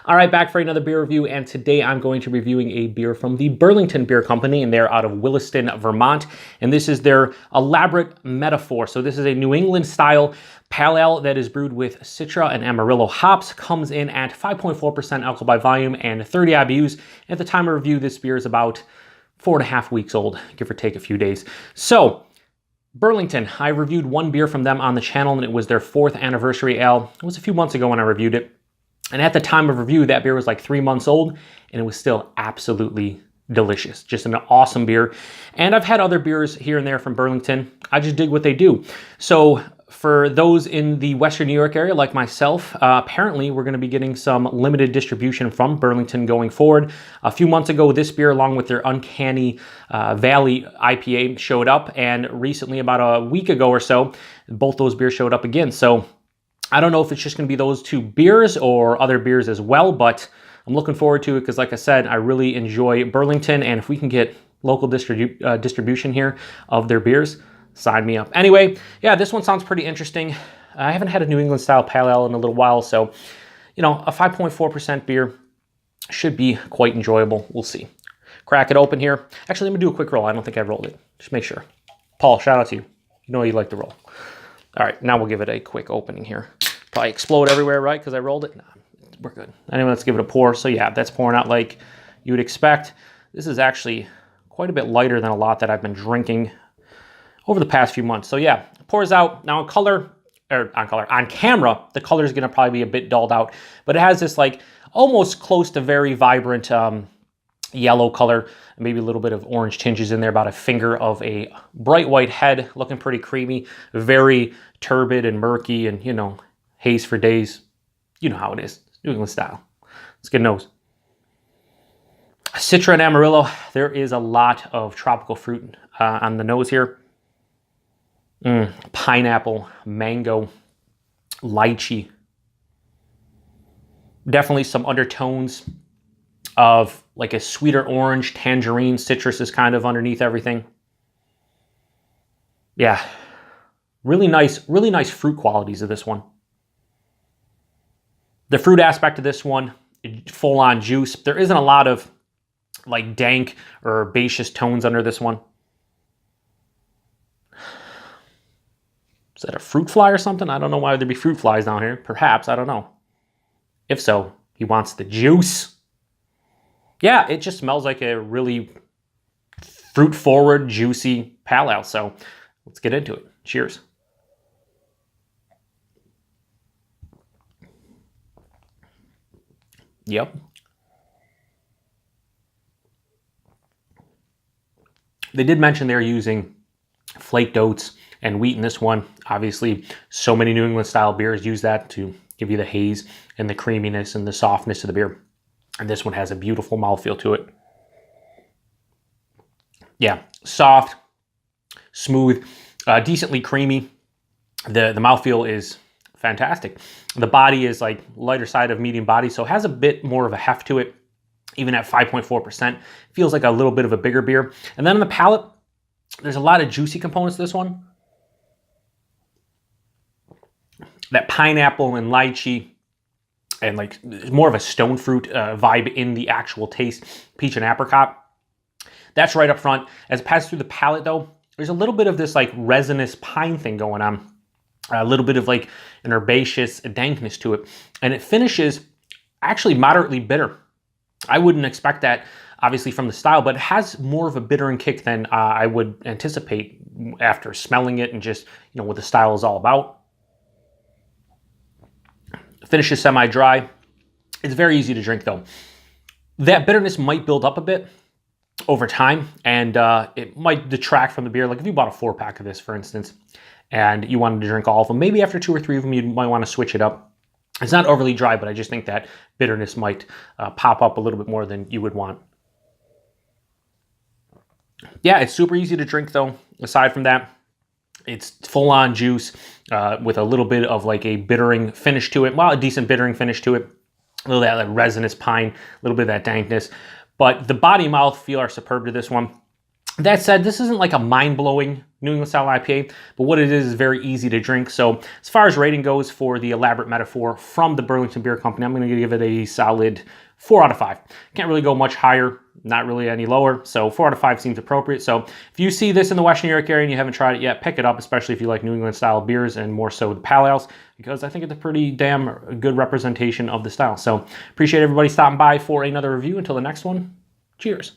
All right, back for another beer review, and today I'm going to be reviewing a beer from the Burlington Beer Company, and they're out of Williston, Vermont, and this is their Elaborate Metaphor. So this is a New England style pale ale that is brewed with Citra and Amarillo hops, comes in at 5.4% alcohol by volume and 30 IBUs. At the time of review, this beer is about 4.5 weeks old, give or take a few days. So Burlington, I reviewed one beer from them on the channel, and it was their 4th anniversary ale. It was a few months ago when I reviewed it. And at the time of review, that beer was like 3 months old, and it was still absolutely delicious. Just an awesome beer. And I've had other beers here and there from Burlington. I just dig what they do. So for those in the Western New York area like myself, apparently we're going to be getting some limited distribution from Burlington going forward. A few months ago, this beer, along with their Uncanny Valley IPA, showed up. And recently, about a week ago or so, both those beers showed up again. So I don't know if it's just going to be those two beers or other beers as well, but I'm looking forward to it because, like I said, I really enjoy Burlington, and if we can get local distribution here of their beers, sign me up. Anyway, yeah, this one sounds pretty interesting. I haven't had a New England style pale ale in a little while, so, you know, a 5.4% beer should be quite enjoyable. We'll see. Crack it open here. Actually, let me do a quick roll. I don't think I rolled it. Just make sure. Paul, shout out to you. You know you like to roll. All right, now we'll give it a quick opening here. Probably explode everywhere, right? Because I rolled it. Nah, we're good. Anyway, let's give it a pour. So yeah, that's pouring out like you would expect. This is actually quite a bit lighter than a lot that I've been drinking over the past few months. So yeah, it pours out. Now on camera, the color is gonna probably be a bit dulled out, but it has this like almost close to very vibrant yellow color, maybe a little bit of orange tinges in there, about a finger of a bright white head, looking pretty creamy, very turbid and murky, and, you know, haze for days. You know how it is, New England style. Let's get a nose. Citra and Amarillo, there is a lot of tropical fruit on the nose here. Pineapple, mango, lychee. Definitely some undertones of like a sweeter orange, tangerine, citrus is kind of underneath everything. Yeah, really nice fruit qualities of this one. The fruit aspect of this one, full on juice. There isn't a lot of like dank or herbaceous tones under this one. Is that a fruit fly or something? I don't know why there'd be fruit flies down here. Perhaps, I don't know. If so, he wants the juice. Yeah, it just smells like a really fruit-forward, juicy pale ale. So let's get into it. Cheers. Yep. They did mention they're using flaked oats and wheat in this one. Obviously, so many New England style beers use that to give you the haze and the creaminess and the softness of the beer. And this one has a beautiful mouthfeel to it. Yeah, soft, smooth, decently creamy. The mouthfeel is fantastic. The body is like lighter side of medium body, so it has a bit more of a heft to it. Even at 5.4%, feels like a little bit of a bigger beer. And then on the palate, there's a lot of juicy components to this one. That pineapple and lychee, and like more of a stone fruit vibe in the actual taste, peach and apricot. That's right up front. As it passes through the palate though, there's a little bit of this like resinous pine thing going on. A little bit of like an herbaceous dankness to it. And it finishes actually moderately bitter. I wouldn't expect that obviously from the style, but it has more of a bittering kick than I would anticipate after smelling it and just, you know, what the style is all about. Finishes semi-dry. It's very easy to drink though. That bitterness might build up a bit over time, and it might detract from the beer. Like if you bought a 4-pack of this, for instance, and you wanted to drink all of them, maybe after 2 or 3 of them, you might want to switch it up. It's not overly dry, but I just think that bitterness might pop up a little bit more than you would want. Yeah, it's super easy to drink though. Aside from that, it's full-on juice with a little bit of like a bittering finish to it. Well, a decent bittering finish to it. A little of that like resinous pine, a little bit of that dankness. But the body and mouth feel are superb to this one. That said, this isn't like a mind-blowing New England style IPA, but what it is very easy to drink. So as far as rating goes for the elaborate metaphor from the Burlington Beer Company, I'm going to give it a solid 4 out of 5. Can't really go much higher, not really any lower, so 4 out of 5 seems appropriate. So if you see this in the Western New York area and you haven't tried it yet, pick it up, especially if you like New England style beers and more so the pale ales, because I think it's a pretty damn good representation of the style. So appreciate everybody stopping by for another review. Until the next one, cheers.